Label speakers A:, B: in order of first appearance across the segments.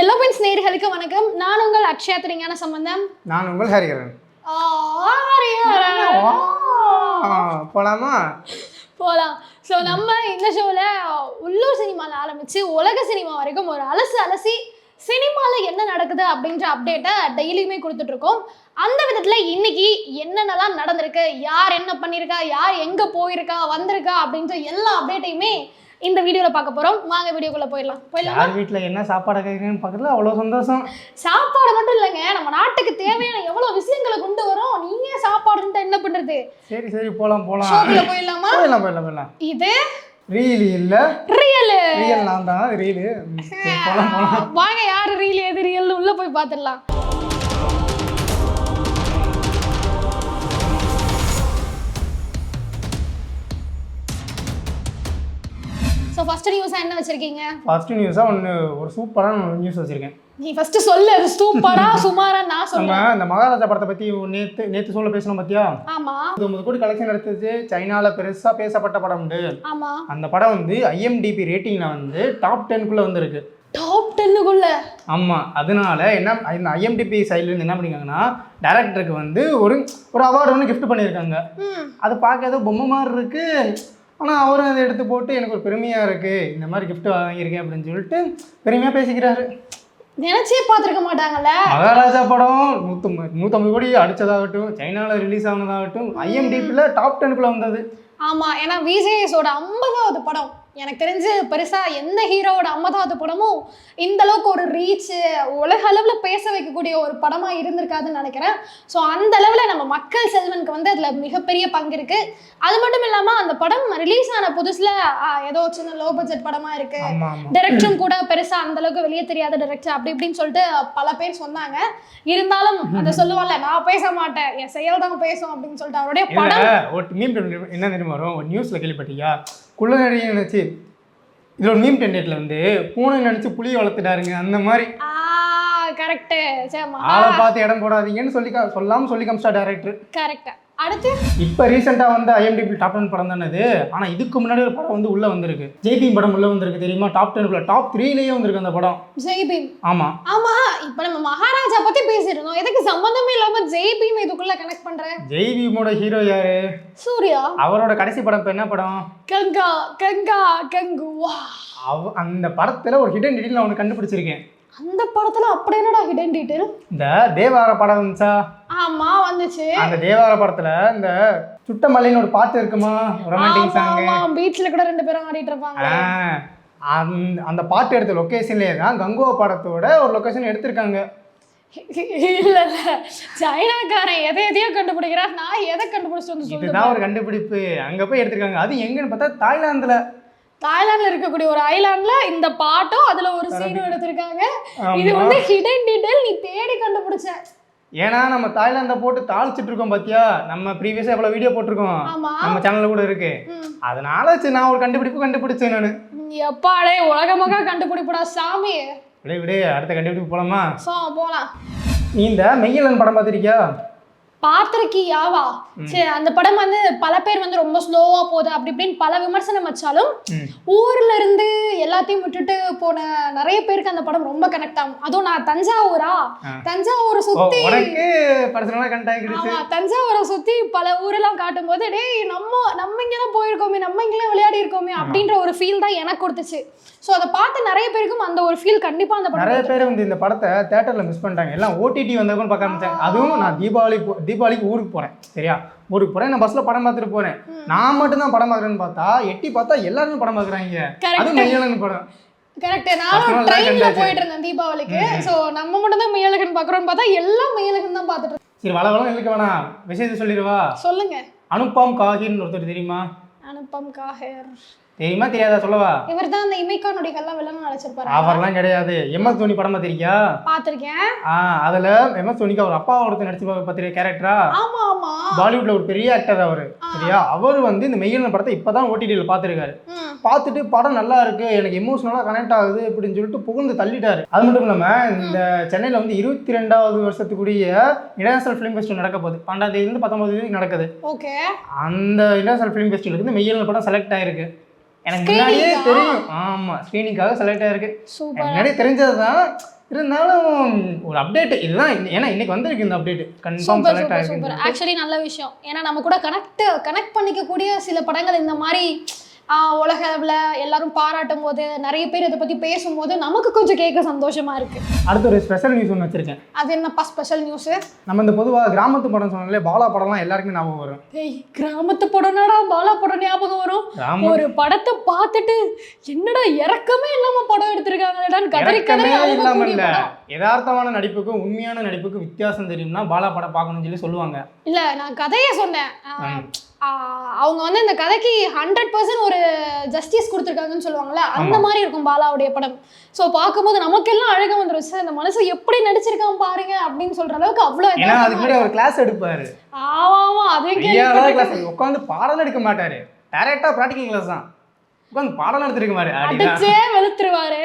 A: Yellow Benz நேயர்களுக்கு வணக்கம். நான் உங்கள் அக்ஷயா திருஞான சம்பந்தம்.
B: நான் உங்கள் ஹரிகரன். போலாமா?
A: போலாம். ஸோ நம்ம இந்த ஷோவில் உள்ளூர் சினிமாவில் ஆரம்பித்து உலக சினிமா வரைக்கும் ஒரு அலசி சினிமாவில் என்ன நடக்குது அப்படின்ற அப்டேட்டை டெய்லியுமே கொடுத்துட்ருக்கோம். அந்த விதத்தில் இன்னைக்கு என்னென்னலாம் நடந்திருக்கு, யார் என்ன பண்ணியிருக்கா, யார் எங்கே போயிருக்கா வந்திருக்கா அப்படின்ற எல்லா அப்டேட்டையுமே இந்த வீடியோவில் பார்க்க போகிறோம். வாங்க வீடியோக்குள்ளே போயிடலாம்.
B: யார் வீட்டில் என்ன சாப்பாடு கேட்குறீங்கன்னு பார்க்குறது அவ்வளோ சந்தோஷம்.
A: சாப்பாடு மட்டும் இல்லைங்க, நம்ம நாட்டுக்கு தேவையான எவ்வளோ விஷயங்களை கொண்டு வரோம். நீங்கள் சாப்பாடுன்ட்டு என்ன பண்ணுறது?
B: சரி சரி போகலாம்.
A: ஷோக்குள்ளே போயிடலாமா?
B: போயிடலாம்.
A: இது
B: ரீலி இல்லை, ரியல் நான் தான் ரீலு. போகலாம்.
A: வாங்க, யார் ரீல் எது ரியல்னு உள்ளே போய் பார்த்துடலாம். ஸோ ஃபர்ஸ்ட் நியூஸாக என்ன வச்சிருக்கீங்க?
B: ஃபர்ஸ்ட் நியூஸாக ஒரு சூப்பரான நியூஸ் வச்சிருக்கேன்.
A: நீ ஃபர்ஸ்ட் சொல்லு. சூப்பரா சுமாரா நான் சொல்றேன்.
B: இந்த மகாராஜா படத்தை பற்றி நேற்று சொல்ல பேசணும் பார்த்தியா?
A: ஆமா.
B: 9 கோடி கலெக்ஷன் எடுத்துச்சு. சைனாவில் பெருசாக பேசப்பட்ட படம் உண்டு.
A: ஆமா. அந்த
B: படம் வந்து IMDb ரேட்டிங்கில் வந்து டாப் 10க்குள்ளே வந்திருக்கு.
A: டாப் 10க்குள்ள? ஆமாம்.
B: அதனால என்ன, இந்த IMDb சைட்லேருந்து என்ன பண்ணியிருக்காங்கன்னா, டேரக்டருக்கு வந்து ஒரு அவார்டு ஒன்று கிஃப்ட் பண்ணியிருக்காங்க. அது பார்க்க ஏதோ பொம்மை மாதிரி இருக்கு. ஆனால் அவரும் அதை எடுத்து போட்டு எனக்கு ஒரு பெருமையாக இருக்குது, இந்த மாதிரி கிஃப்ட் வாங்கியிருக்கேன் அப்படின்னு சொல்லிட்டு பெருமையாக பேசிக்கிறாரு.
A: நினச்சே பார்த்துருக்க மாட்டாங்கல்ல.
B: மகாராஜா படம் 150 கோடி அடித்ததாகட்டும், சைனாவில் ரிலீஸ் ஆனதாகட்டும், IMDbல டாப் 10க்குள்ளே வந்தது.
A: ஆமாம், ஏன்னா விஜேஎஸோட 50வது படம். எனக்கு தெரிஞ்சு பெருசாக எந்த ஹீரோவோட 50வது படமும் இந்த அளவுக்கு ஒரு ரீச்சு, உலக அளவில் பேச வைக்கக்கூடிய ஒரு படமாக இருந்திருக்காதுன்னு நினைக்கிறேன். ஸோ அந்த அளவில் நம்ம மக்கள் செல்வனுக்கு வந்து அதில் மிகப்பெரிய பங்கு இருக்குது. அது மட்டும் இல்லாமல் அந்த படம் ரிலீஸ் ஆன புதுசில் ஏதோ சின்ன லோ பட்ஜெட் படமாக இருக்குது, டைரக்டரும் கூட பெருசாக அந்தளவுக்கு வெளியே தெரியாத டைரக்டர் அப்படி இப்படின்னு சொல்லிட்டு பல பேர் சொன்னாங்க. இருந்தாலும் அதை சொல்லுவாங்கல்ல, நான் பேச மாட்டேன், என் செயல் தான் பேசும் அப்படின்னு சொல்லிட்டு அவருடைய படம்
B: என்ன தெரியுமா வரும், ஒரு நியூஸில் கேள்விப்பட்டியா, குள்ளநடிகை நினச்சி இதில் ஒரு மீம் டென்டேட்டில் வந்து பூனை நினச்சி புளியை வளர்த்துட்டாருங்க. அந்த மாதிரி
A: கரெக்டு.
B: ஆளை பார்த்து இடம் போடாதீங்கன்னு சொல்லாமல் சொல்லி காமிச்சிட்டா டேரக்டர்.
A: கரெக்ட். அடுத்து
B: இப்போ ரீசெண்டாக வந்து IMDb டாப் 10 படம் தானே அது. ஆனால் இதுக்கு முன்னாடி ஒரு படம் வந்து உள்ளே வந்திருக்கு, ஜெய்பீம் படம் உள்ளே வந்திருக்கு தெரியுமா? டாப் 10க்குள்ள டாப் 3லயே வந்திருக்கு அந்த படம், ஜெய்பீம். ஆமாம்
A: ஆமாம். இப்போ நம்ம மகாராஜா பற்றி பேசியிருந்தோம், எதுக்கு சம்மந்தமே இல்லாமல் ஜெய்பீம் இதுக்குள்ளே கனெக்ட் பண்ணுறேன்?
B: ஜெய்பீமோட ஹீரோ யாரு?
A: சூர்யா.
B: அவரோட கடைசி படம் இப்போ என்ன படம்?
A: கங்கா கங்கா கங்குவா.
B: அந்த படத்தில் ஒரு ஹிடன் டீட்டெயில் நான் ஒன்று கண்டுபிடிச்சிருக்கேன்.
A: அந்த படத்துல அப்படி என்னடா ஹிடன் டீடைல்?
B: இந்த தேவார படம் வந்துச்சா?
A: ஆமா, வந்துச்சு.
B: அந்த தேவார படத்துல இந்த சுட்டமல்லின்னு ஒரு பாட்டு இருக்குமா, ரொமான்டிக் சாங்.
A: ஆமா, பீச்ல கூட 2 பேரும் ஆடிட்டு இருப்பாங்க.
B: அந்த பாட்டு எடுத்த லொகேஷன்லயே தான் கங்கோவா படத்தோட ஒரு லொகேஷன் எடுத்திருக்காங்க.
A: இல்ல சைனாக்காரன் எதையோ கண்டுபிடிக்கிறா, நான் எதை கண்டுபிடிச்சு வந்து சொல்லுங்க.
B: இதுதான் ஒரு கண்டுபிடிப்பு. அங்க போய் எடுத்திருக்காங்க. அது எங்கன்னு பார்த்தா தாய்லாந்துல
A: இருக்கக்கூடிய ஒரு ஐலாண்ட்ல இந்த பாட்டும் அதுல ஒரு சீனும் எடுத்திருக்காங்க. இது வந்து ஹிடன் டீடைல் நீ தேடி கண்டுபிடிச்ச.
B: ஏன்னா நம்ம தாய்லாந்தை போட்டு தாளிச்சிட்டு இருக்கோம் பாத்தியா, நம்ம ப்ரீவியஸா எவ்வளவு வீடியோ போட்டிருக்கோம், நம்ம சேனல்ல கூட இருக்கு. அதனால நான் ஒரு கண்டுபிடிச்சேன் நானு.
A: எப்பாடே உலகமாக கண்டுபிடிப்படா சாமி.
B: விடு அடுத்த கண்டுபிடிப்பு போலாமா?
A: போலாம்.
B: நீ இந்த மெய்யலன் படம் பார்த்திருக்கியா?
A: பார்த்துருக்கியாவா? சரி, அந்த படம் வந்து பல பேர் வந்து ரொம்ப ஸ்லோவா போகுது அப்படி இப்படின்னு பல விமர்சனம் வச்சாலும் ஊர்ல இருந்து எல்லாத்தையும் விட்டுட்டு போன நிறைய பேருக்கு அந்த படம் ரொம்ப கனெக்ட் ஆகும். அதுவும் நான் தஞ்சாவூரை சுத்தி தஞ்சாவூரை சுத்தி பல ஊரெல்லாம் காட்டும் போது டேய் நம்ம இங்கதான் போயிருக்கோமே, நம்ம இங்கெல்லாம் விளையாடி இருக்கோமே அப்படின்ற ஒரு ஃபீல் தான் எனக்கு கொடுத்துச்சு. ஸோ அதை பார்த்து நிறைய பேருக்கும் அந்த ஒரு ஃபீல் கண்டிப்பா அந்த படம்.
B: நிறைய பேர் வந்து இந்த படத்தை தேட்டர்ல மிஸ் பண்ணிட்டாங்க, எல்லாம் OTT வந்தவங்க பார்க்க ஆரம்பிச்சாங்க. அதுவும் நான் தீபாவளிக்கு ஊருக்கு போறேன், சரியா? ஊருக்கு போறேன், நான் பஸ்ல படம் பார்த்துட்டு போறேன். நான் மட்டும் தான் படம் பார்க்குறேன்னு பார்த்தா எட்டி பார்த்தா எல்லாருமே படம் பார்க்குறாங்க. அது மெய்யலன் படம்.
A: கரெக்ட். நானும் ட்ரெயின்ல போயிட்டு இருந்தேன் தீபாவளிக்கு. ஸோ நம்ம மட்டும் தான் மெய்யழகன் பார்க்குறோன்னு பார்த்தா எல்லாம் மெய்யழகன் தான் பார்த்துட்டு.
B: சரி, வளவளம் இழுக்க வேணாம், விஷயத்தை சொல்லிடுவா.
A: சொல்லுங்க.
B: அனுப்பம் காஹிர்னு ஒருத்தர் தெரியுமா?
A: அனுப்பம் காஹிர்
B: தெரியுமா தெரியாதா சொல்லவா?
A: இவர் தான் அந்த இமைக்கா நொடிகள்லாம் வில்லன் நடிச்சிருப்பாரு.
B: அவர்லாம் கிடையாது. MS தோனி படம் பார்த்திருக்கியா?
A: பார்த்திருக்கேன்.
B: அதுல MS தோனிக்கு அவர் அப்பா ஒருத்தர் நடிச்சு பார்த்திருக்க கேரக்டரா?
A: ஆமா ஆமா.
B: பாலிவுட்ல ஒரு பெரிய ஆக்டர் அவரு, சரியா? அவர் வந்து இந்த மெய்யலன் படத்தை இப்பதான் OTTல பார்த்திருக்காரு. பார்த்துட்டு படம் நல்லா இருக்கு, எனக்கு எமோஷனலா கனெக்ட் ஆகுது அப்படின்னு சொல்லிட்டு புகழ்ந்து தள்ளிட்டாரு. அது மட்டும் இல்லாம இந்த சென்னையில வந்து 22வது வருஷத்துக்குரிய இன்டர்நேஷனல் ஃபிலிம் ஃபெஸ்டிவல் நடக்க போகுது. 12ஆம் தேதியிலிருந்து 19ஆம் தேதி நடக்குது.
A: ஓகே.
B: அந்த இன்டர்நேஷனல் ஃபிலிம் ஃபெஸ்டிவலுக்கு இந்த மெய்யலன் படம் செலக்ட் ஆயிருக்கு. எனக்கு முன்னாடியே தெரியும். ஆமா, ஸ்கிரீனிங்காக செலக்ட் ஆயிருக்கு. முன்னாடியே தெரிஞ்சதுதான். இருந்தாலும் ஒரு அப்டேட் இதுதான். ஏன்னா இன்னைக்கு வந்திருக்கு இந்த அப்டேட், கன்ஃபார்ம் செலக்ட் ஆயிருக்கு.
A: ஆக்சுவலி நல்ல விஷயம். ஏன்னா நம்ம கூட கனெக்ட் பண்ணிக்கக்கூடிய சில படங்கள் இந்த மாதிரி உலக அளவில் எல்லாரும் பாராட்டும் போது, நிறைய பேர் இதை பற்றி பேசும்போது நமக்கு கொஞ்சம் கேட்க சந்தோஷமா இருக்கு.
B: அடுத்து ஒரு ஸ்பெஷல் நியூஸ் ஒன்று வச்சிருக்கேன்.
A: அது என்னப்பா ஸ்பெஷல் நியூஸ்? நம்ம
B: இந்த பொதுவாக கிராமத்து படம் சொன்னாலே பாலா படம்லாம் எல்லாருக்குமே ஞாபகம் வரும்.
A: கிராமத்து படம்னாடா பாலா படம் ஞாபகம் வரும். ஒரு படத்தை பார்த்துட்டு என்னடா இறக்கமே இல்லாம படம் எடுத்திருக்காங்கடான்னு கதறிக்கவே
B: இல்லாம இல்ல, யதார்த்தமான நடிப்புக்கும் உண்மையான நடிப்புக்கும் வித்தியாசம் தெரியும்னா பாலா படம் பார்க்கணும்னு சொல்லி சொல்லுவாங்க.
A: இல்ல நான் கதையை சொன்னேன். அவங்க வந்து இந்த கதைக்கு 100% ஒரு ஜஸ்டிஸ் கொடுத்துருக்காங்கன்னு சொல்லுவாங்கல்ல, அந்த மாதிரி இருக்கும் பாலாவுடைய படம். ஸோ பார்க்கும்போது நமக்கெல்லாம் அழகாக வந்துருச்சு. அந்த மனசு எப்படி நடிச்சிருக்கான் பாருங்க அப்படின்னு சொல்ற அளவுக்கு அவ்வளோ.
B: ஏன்னா அதுக்கு முன்னாடி அவர் கிளாஸ் எடுப்பாரு.
A: ஆமா, அது
B: உட்காந்து பாடம் எடுக்க மாட்டாரு, டைரக்டா பிராக்டிகல் கிளாஸ் தான். உட்காந்து பாடம் எடுத்துருக்க மாதிரி
A: அடிச்சே வெளுத்துருவாரு.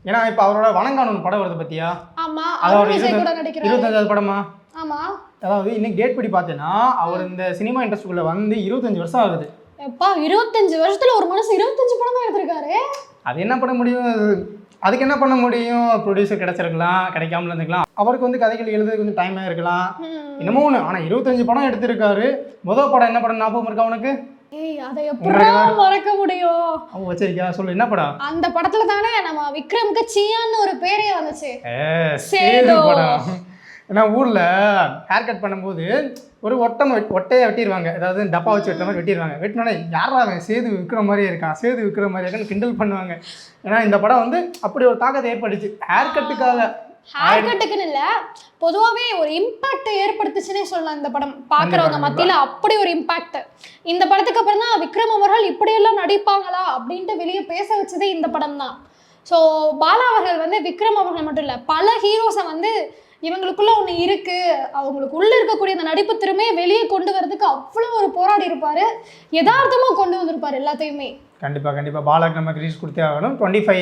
B: ஏன்னா இப்போ அவரோட வணங்கானு படம் வருது பத்தியா?
A: ஆமா,
B: அதோட 25வது படமா?
A: ஆமா.
B: அதாவது இன்னைக்கு டேட் படி பார்த்தேன்னா அவர் இந்த சினிமா இண்டஸ்ட்ரிக்குள்ள வந்து 25 வருஷம் ஆகுது.
A: எப்பா 25 வருஷத்துல ஒரு மனுஷன் 25 படம் தான் எடுத்திருக்காரு.
B: அது என்ன பண்ண முடியும்? அதுக்கு என்ன பண்ண முடியும்? ப்ரொடியூசர் கிடைச்சிருக்கலாம், கிடைக்காமல இருந்துக்கலாம். அவருக்கு வந்து கதைகள் எழுத கொஞ்சம் டைமாக இருக்கலாம், என்னமோ ஒன்று. ஆனால் 25 படம் எடுத்திருக்காரு. முதல் படம் என்ன படம் ஞாபகம் இருக்கா உனக்கு?
A: அதை எப்படி மறக்க முடியும்?
B: அவன் வச்சிருக்கியா? சொல்லு, என்ன படம்?
A: அந்த படத்துல தானே நம்ம விக்ரமுக்கு சியான்னு ஒரு பேரே வந்துச்சு.
B: சேது படம். ஏன்னா ஊரில் ஹேர் கட் பண்ணும்போது ஒரு ஒட்டையை வெட்டிடுவாங்க, அதாவது டப்பா வச்சு வெட்டுற மாதிரி வெட்டிடுவாங்க. வெட்டினோடனே யாரா அவன் சேது விற்கிற மாதிரியே இருக்கான், சேது விற்கிற மாதிரி இருக்கான்னு கிண்டல் பண்ணுவாங்க. ஏன்னா இந்த படம் வந்து அப்படி ஒரு தாக்கத்தை ஏற்படுச்சு ஹேர் கட்டுக்காக.
A: ஹேர் கட்டுக்குன்னு இல்லை, பொதுவாகவே ஒரு இம்பாக்ட் ஏற்படுத்துச்சுன்னே சொல்லலாம் இந்த படம் பார்க்குறவங்க மத்தியில். அப்படி ஒரு இம்பாக்ட் இந்த படத்துக்கு அப்புறம் தான் விக்ரம் அவர்கள் இப்படியெல்லாம் நடிப்பாங்களா அப்படின்ட்டு வெளியே பேச வச்சதே இந்த படம் தான். ஸோ பாலா அவர்கள் வந்து விக்ரம் அவர்கள் மட்டும் இல்லை, பல ஹீரோஸை வந்து இவங்களுக்குள்ள ஒன்று இருக்கு, அவங்களுக்கு உள்ள இருக்கக்கூடிய அந்த நடிப்பு திறமையை வெளியே கொண்டு வரதுக்கு அவ்வளோ ஒரு போராடி இருப்பாரு. யதார்த்தமாக கொண்டு வந்திருப்பாரு எல்லாத்தையுமே.
B: கண்டிப்பாக பாலாக்கு நம்ம கிரீஸ் கொடுத்தே ஆகணும். 25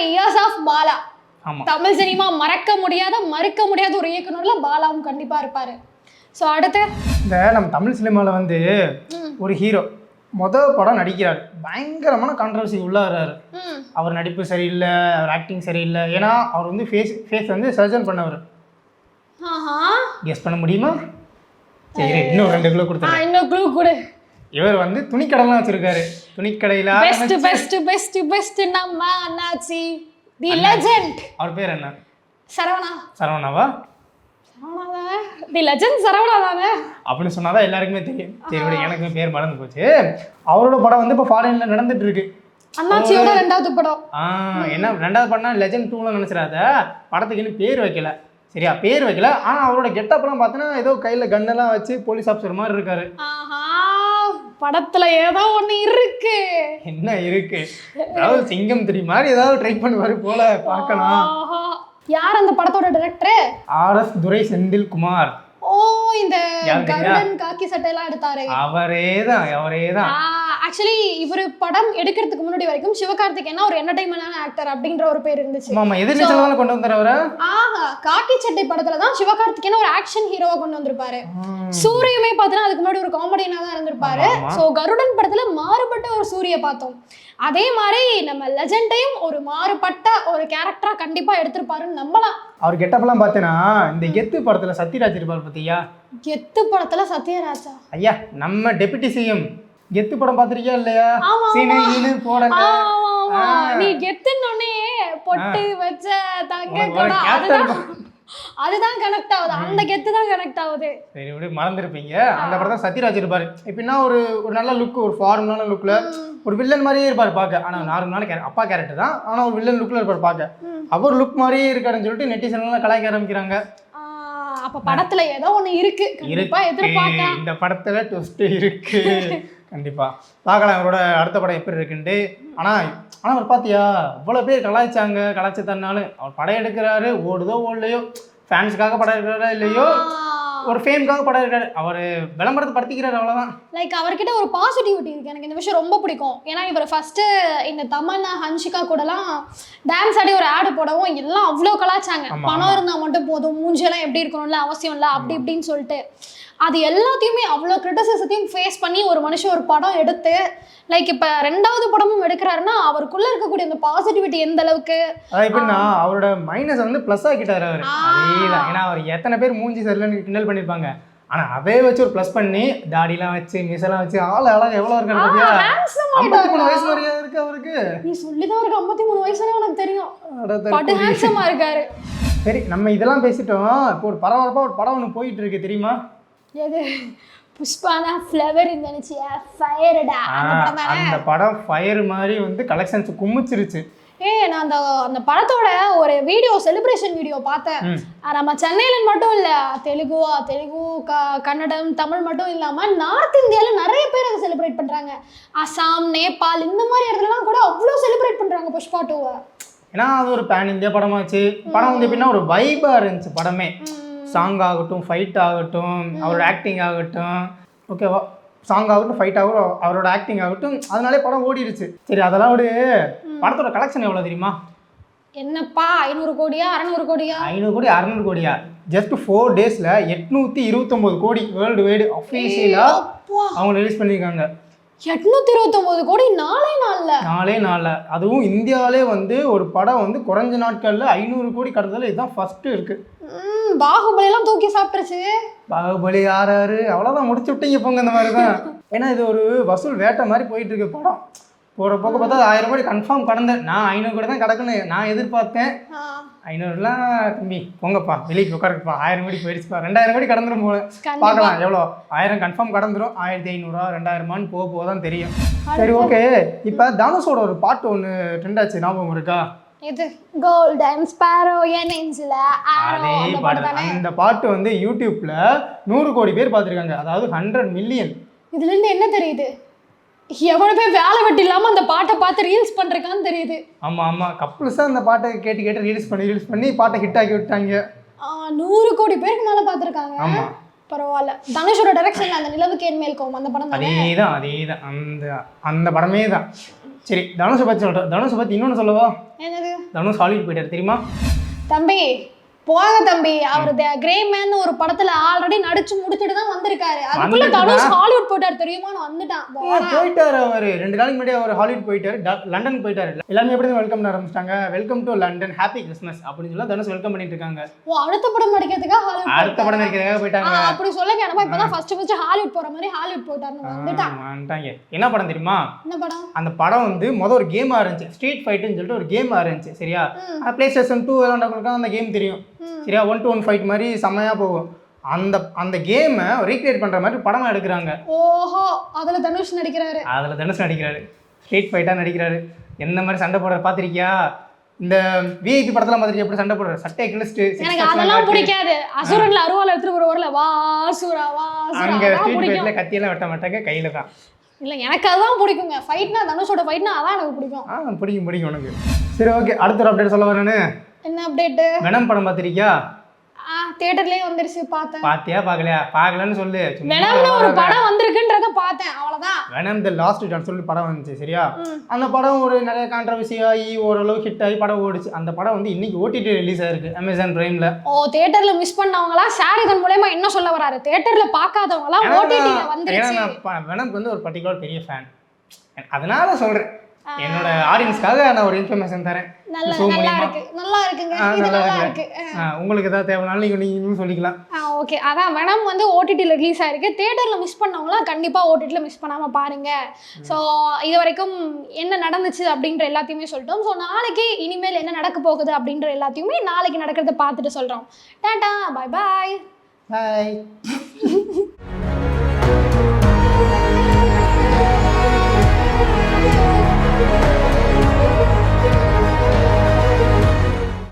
A: இயர்ஸ் ஆஃப் பாலா.
B: ஆமாம்,
A: தமிழ் சினிமா மறக்க முடியாத ஒரு இயக்குனர்ல பாலாவும் கண்டிப்பாக இருப்பாரு. ஸோ அடுத்து
B: இந்த நம்ம தமிழ் சினிமாவில் வந்து ஒரு ஹீரோ மொதல் படம் நடிக்கிறார், பயங்கரமான கான்ட்ரவர்சி உள்ளாகிறாரு. அவர் நடிப்பு சரியில்லை, அவர் ஆக்டிங் சரியில்லை. ஏன்னா அவர் வந்து ஃபேஸ் வந்து சர்ஜன் பண்ணவர். கெஸ் பண்ண முடியுமா? சரி, இன்னும் 2 க்ளூ கொடுத்தாரு.
A: இன்னும் க்ளூ கொடு.
B: இவர் வந்து துணிக்கடைலாம் வச்சிருக்காரு. துணிக்கடையில
A: பெஸ்ட் நம்ம அண்ணாச்சி தி லெஜெண்ட்.
B: அவர் பேர் என்ன?
A: சரவணாவா? தி லெஜெண்ட் சரவணா தானே
B: அப்படின்னு சொன்னாதான் எல்லாருக்குமே தெரியும். சரி, எனக்கு பேர் மறந்து போச்சு. அவரோட படம் வந்து இப்போ ஃபாரின்ல நடந்துட்டு இருக்கு.
A: அண்ணாச்சியோட 2வது படம்.
B: என்ன 2வது படம்னா லெஜெண்ட் 2ல நினைச்சிடாத. படத்துக்கு இன்னும் பேர் வைக்கல, சரியா? பேர் வைக்கல. ஆனால் அவரோட கெட்டப்லாம் பார்த்தீங்கன்னா ஏதோ கையில் கன்னெல்லாம் வச்சு போலீஸ் ஆஃபீஸர் மாதிரி இருக்காரு.
A: படத்துல ஏதோ ஒண்ணு இருக்கு.
B: என்ன இருக்கு? அதாவது சிங்கம் 3 மாதிரி ஏதாவது ட்ரை பண்ணுவாரு போல, பார்க்கலாம்.
A: யார் அந்த படத்தோட டைரக்டர்?
B: RS துரை செந்தில்குமார்.
A: ஓ, இந்த கருடன் காக்கி சட்டையெல்லாம் எடுத்தாரு அவரேதான். ஆக்சுவலி இவர் படம் எடுக்கிறதுக்கு முன்னாடி வரைக்கும் சிவகார்த்திகேயனா ஒரு என்டர்டைன்மெண்டான ஆக்டர் அப்படின்ற ஒரு பேர் இருந்துச்சு.
B: ஆமா, எதிர்நீச்சல் கொண்டு வந்தாரு அவரை.
A: காக்கி சட்டை படத்துல தான் சிவகார்த்திகேயன் ஒரு ஆக்ஷன் ஹீரோவா கொண்டு வந்திருப்பாரு. சூரியமே பார்த்தீங்கன்னா அதுக்கு முன்னாடி ஒரு காமெடியனா தான் இருந்திருப்பாரு. ஸோ கருடன் படத்துல மாறுபட்ட ஒரு சூரிய பார்த்தோம். அதே மாதிரி நம்ம லெஜெண்டையும் ஒரு மாறுபட்ட ஒரு கேரக்டரா கண்டிப்பா எடுத்திருப்பாருன்னு நம்பலாம்.
B: அவர் கெட்டப்லாம் பார்த்தேன்னா இந்த கெத்து படத்துல சத்யராஜ் இருப்பார் பத்தியா?
A: கெத்து படத்துல சத்யராஜா?
B: ஐயா, நம்ம டெபுட்டி சிஎம் கெத்து படம் பார்த்திருக்கியா இல்லையா? சீனு போடல.
A: நீ கெத்துனோனே பொட்டு வச்ச தங்க கூட அதுதான் கனெக்ட் ஆகுது. அந்த கெத்து தான் கனெக்ட் ஆகுது.
B: சரி, இப்படி மறந்துருப்பீங்க. அந்த படம் தான் சத்யராஜ் இருப்பாரு. எப்படின்னா ஒரு நல்ல லுக், ஒரு ஃபார்மலான லுக்ல ஒரு வில்லன் மாதிரியே இருப்பாரு பார்க்க. ஆனால் நார்மலான அப்பா கேரக்டர் தான், ஆனால் ஒரு வில்லன் லுக்ல இருப்பாரு பார்க்க. அவர் லுக் மாதிரியே இருக்காருன்னு சொல்லிட்டு நெட்டிசன்லாம் கலாய்க்க ஆரம்பிக்கிறாங்க.
A: அப்ப படத்துல ஏதோ ஒண்ணு இருக்கு, கண்டிப்பா எதிர்பார்க்கலாம்.
B: இந்த படத்துல ட்விஸ்ட் இருக்கு, கண்டிப்பா பார்க்கலாம் அவரோட அடுத்த படம் எப்படி இருக்குன்ட்டு. ஆனால் அவர் பார்த்தியா, அவ்வளோ பேர் கலாய்ச்சி தன்னாலும் அவர் படம் எடுக்கிறாரு, ஓடுதோ ஓடலையோ, ஃபேன்ஸுக்காக படம் எடுக்கிறாரா இல்லையோ, ஒரு ஃபேமுக்காக படம் இருக்காரு. அவர் விளம்பரத்தை படுத்திக்கிறாரு, அவ்வளோதான்.
A: லைக் அவர்கிட்ட ஒரு பாசிட்டிவிட்டி இருக்குது. எனக்கு இந்த விஷயம் ரொம்ப பிடிக்கும். ஏன்னா இவர் ஃபஸ்ட்டு இந்த தமன்னா ஹன்ஷிகா கூடலாம் டான்ஸ் ஆடி ஒரு ஆடு போடவும் எல்லாம் அவ்வளோ கலாச்சாங்க. பணம் இருந்தால் மட்டும் போதும், மூஞ்செல்லாம் எப்படி இருக்கணும்ல அவசியம் இல்லை, அப்படி இப்படின்னு சொல்லிட்டு. அது எல்லாத்தையுமே அவ்வளோ கிரிட்டிசிசத்தையும் ஃபேஸ் பண்ணி ஒரு மனுஷன் ஒரு படம் எடுத்து லைக் இப்போ 2வது படமும் எடுக்கிறாருன்னா அவருக்குள்ள இருக்கக்கூடிய அந்த பாசிட்டிவிட்டி எந்த அளவுக்கு
B: அதான் எப்படின்னா அவரோட மைனஸ் வந்து ப்ளஸ் ஆக்கிட்டாரு அவர். அதேதான். ஏன்னா அவர் எத்தனை பேர் மூஞ்சி சரியில்லைன்னு கிண்டல் பண்ணியிருப்பாங்க. ஆனா அதே வச்சு ஒரு ப்ளஸ் பண்ணி தாடிலாம் வச்சு மிசெல்லாம் வச்சு அழகா எவ்வளவு இருக்காரு பாத்தியா? 53 வயசு வரையா இருக்கு அவருக்கு.
A: நீ சொல்லிதான் அவருக்கு 53 வயசுல எனக்கு தெரியும். படு ஹேண்ட்ஸமா இருக்காரு.
B: சரி, நம்ம இதெல்லாம் பேசிட்டோம். இப்போ ஒரு பரபரப்பா ஒரு படம் ஒன்று போயிட்டு இருக்கு தெரியுமா?
A: எது? புஷ்பானா ஃப்ளவர் இருந்துச்சு, ஃபயர்டா அந்த படம் தானே.
B: அந்த படம் ஃபயர் மாதிரி வந்து கலெக்ஷன்ஸ் குமிச்சிருச்சு.
A: நான் அந்த படத்தோட ஒரு வீடியோ செலிப்ரேஷன் வீடியோ பார்த்தேன். நம்ம சென்னையில மட்டும் இல்ல, தெலுங்கு கன்னடம் தமிழ் மட்டும் இல்லாம நார்த் இந்தியால நிறைய பேர் அதை செலிப்ரேட் பண்றாங்க. அசாம், நேபாள் இந்த மாதிரி இடத்துலலாம் கூட அவ்வளோ செலிப்ரேட் பண்றாங்க புஷ்பா 2.
B: ஏன்னா அது ஒரு பேன் இந்தியா படமாச்சு. படம் வந்து எப்படின்னா ஒரு வைபா இருந்துச்சு படமே. சாங் ஆகட்டும், ஃபைட் ஆகட்டும், அவரோட ஆக்டிங் ஆகட்டும், ஓகேவா, சாங் ஆகட்டும், ஃபைட் ஆகட்டும், அவரோட ஆக்டிங் ஆகட்டும், அதனாலே படம் ஓடிடுச்சு. சரி, அதெல்லாம் ஒரு படத்தோட கலெக்ஷன் எவ்வளோ தெரியுமா?
A: என்னப்பா 500 கோடியா 600 கோடியா?
B: 500 கோடி 600 கோடியா? ஜஸ்ட் 4 டேஸ்ல 829 கோடி வேர்ல்டு வைடு அஃபீஷியலா அவங்க ரிலீஸ் பண்ணியிருக்காங்க.
A: 829 கோடி நாளே நாள்ல.
B: அதுவும் இந்தியாவிலே வந்து ஒரு படம் வந்து குறைஞ்ச நாட்கள்ல 500 கோடி கடந்ததுல இதுதான் ஃபர்ஸ்ட் இருக்கு.
A: பாகுபலி எல்லாம் தூக்கி சாப்பிட்டுருச்சு.
B: பாகுபலி யாராரு அவ்வளோதான் முடிச்சு விட்டீங்க போங்க. இந்த மாதிரி தான். ஏன்னா இது ஒரு வசூல் வேட்டை மாதிரி போயிட்டு இருக்கு படம். போகிற போக்க பார்த்தா 1000 கோடி கன்ஃபார்ம் கடந்தேன். நான் 500 கோடி தான் கிடக்குன்னு நான் எதிர்பார்த்தேன். 500லாம் தம்பி போங்கப்பா, வெளியே உட்காருப்பா, 1000 கோடி போயிடுச்சுப்பா, 2000 கோடி கடந்துடும் போல. பார்க்கலாம் எவ்வளோ. 1000 கன்ஃபார்ம் கடந்துடும். 1500 2000 போக தான் தெரியும். சரி, ஓகே. இப்போ தனுஷோட ஒரு பாட்டு ஒன்று ட்ரெண்ட் ஆச்சு, ஞாபகம் இருக்கா?
A: இது கோல்டன் ஸ்பாரோ என் நெஞ்சில
B: அதே பாட்டு. அந்த பாட்டு வந்து யூடியூப்ல 100 கோடி பேர் பார்த்துருக்காங்க. அதாவது 100 மில்லியன்.
A: இதுல இருந்து என்ன தெரியுது? எவ்வளவு பேர் வேலை வெட்டி இல்லாம அந்த பாட்டை பார்த்து ரீல்ஸ் பண்றதுக்கான்னு தெரியுது.
B: ஆமா, கப்புள்ஸா அந்த பாட்டை கேட்டு ரீல்ஸ் பண்ணி பாட்டை ஹிட் ஆக்கி விட்டாங்க.
A: 100 கோடி பேருக்கு மேல பார்த்துருக்காங்க. பரவாயில்ல. தனுஷோட டைரக்ஷன்ல அந்த நிலவுக்கு என் மேல் கோவம் அந்த படம் தானே?
B: அதேதான் அந்த படமே தான். சரி, தனுஷை பத்தி சொல்றேன். தனுஷை பத்தி இன்னொன்னு சொல்லவா? என்னது? தனுஷ் ஹாலிவுட் போயிட்டாரு தெரியுமா?
A: தம்பி போங்க தம்பி. அவர் கிரே மேன் ஒரு படத்துல ஆல்ரெடி நடிச்சு முடிச்சுட்டு தான் வந்திருக்காரு. அதுக்குள்ள தனுஷ் ஹாலிவுட் போயிட்டாரு தெரியுமா? நான் வந்துட்டான்.
B: போயிட்டாரு அவரு 2 நாளைக்கு முன்னாடி அவர் ஹாலிவுட் போயிட்டாரு, லண்டன் போயிட்டாரு. எல்லாமே எப்படி வெல்கம் ஆரம்பிச்சிட்டாங்க. Welcome to London, happy Christmas அப்படின்னு சொல்லி தனுஷ் வெல்கம் பண்ணிட்டு இருக்காங்க.
A: அடுத்த படம் நடிக்கிறதுக்காக ஹாலிவுட்,
B: அடுத்த படம் நடிக்கிறதுக்காக போயிட்டாங்க.
A: அப்படி சொல்லுங்க. நம்ம இப்பதான் ஃபர்ஸ்ட் ஹாலிவுட் போற மாதிரி ஹாலிவுட் போயிட்டாரு. வந்துட்டாங்க.
B: என்ன படம் தெரியுமா?
A: என்ன படம்?
B: அந்த படம் வந்து ஒரு கேமா இருந்துச்சு, ஸ்ட்ரீட் ஃபைட்னு சொல்லிட்டு ஒரு கேமா இருந்துச்சு. சரியா? பிளே ஸ்டேஷன் 2 விளையாண்டவங்களுக்கு அந்த கேம் தெரியும். சரியா? 1-to-1 ஃபைட் மாதிரி செம்மையா போகும். அந்த கேமை ரீக்ரியேட் பண்ற மாதிரி படமா எடுக்கிறாங்க.
A: ஓஹோ, அதுல தனுஷ் நடிக்கிறாரு.
B: ஸ்ட்ரீட் ஃபைட்டா நடிக்கிறாரு. எந்த மாதிரி சண்டை போடுற பாத்திருக்கியா? இந்த விஐபி படத்துல மாதிரி எப்படி சண்டை போடுற, சட்டையை கிழிச்சிட்டு.
A: எனக்கு அதெல்லாம் பிடிக்காது. அசுரன்ல அருவாள் எடுத்துட்டு வரல, வா அசுரா வா அசுரா.
B: அங்க ஸ்ட்ரீட் ஃபைட்ல கத்தியெல்லாம் வெட்ட மாட்டாங்க, கையில தான்.
A: இல்ல, எனக்கு அதுதான் பிடிக்குங்க. ஃபைட்னா தனுஷோட ஃபைட்னா அதான் எனக்கு பிடிக்கும்.
B: பிடிக்கும் உனக்கு. சரி, ஓகே. அடுத்த ஒரு அப்டேட் சொல்ல வரேன்னு.
A: என்ன அப்டேட்?
B: வெனம் படம் பாத்திருக்கியா?
A: தியேட்டர்லயே வந்துருச்சு. பார்த்தேன்.
B: பாத்தியா? பார்க்கலையா? பார்க்கலன்னு சொல்லு.
A: வெனம்ல ஒரு படம் வந்திருக்குன்றத பார்த்தேன், அவ்வளவுதான்.
B: வெனம் தி லாஸ்ட் டான்ஸ் சொல்லி படம் வந்துச்சு. சரியா? அந்த படம் ஒரு நிறைய கான்ட்ரவர்சி ஆகி ஓரளவு ஹிட் ஆகி படம் ஓடிச்சு. அந்த படம் வந்து இன்னைக்கு ஓடிடி ரிலீஸ் ஆயிருக்கு அமேசான் பிரைம்ல.
A: தியேட்டர்ல மிஸ் பண்ணவங்களா சார் இதன் மூலமா என்ன சொல்ல வராரு? தியேட்டர்ல பார்க்காதவங்களா ஓடிடில வந்துருச்சு.
B: வெனம்க்கு வந்து ஒரு பர்టిక్యులர் பெரிய ஃபேன், அதனால சொல்றேன். என்னோட ஆடியன்ஸ்க்காக நான் ஒரு இன்ஃபர்மேஷன் தரேன்.
A: நல்லா இருக்குங்க. இது நல்லா இருக்கு.
B: உங்களுக்கு ஏதாவது தேவைனாலும் நீங்க சொல்லிக்கலாம்.
A: ஓகே. அதான் வெனம் வந்து ஓடிடியில் ரிலீஸ் ஆயிருக்கு. தியேட்டர்ல மிஸ் பண்ணவங்களாம் கண்டிப்பா ஓடிடியில் மிஸ் பண்ணாம பாருங்க. ஸோ இது வரைக்கும் என்ன நடந்துச்சு அப்படின்ற எல்லாத்தையுமே சொல்லிட்டோம். ஸோ நாளைக்கு இனிமேல் என்ன நடக்க போகுது அப்படின்ற எல்லாத்தையுமே நாளைக்கு நடக்கிறத பார்த்துட்டு சொல்றோம். Tata, bye bye.
B: பாய்.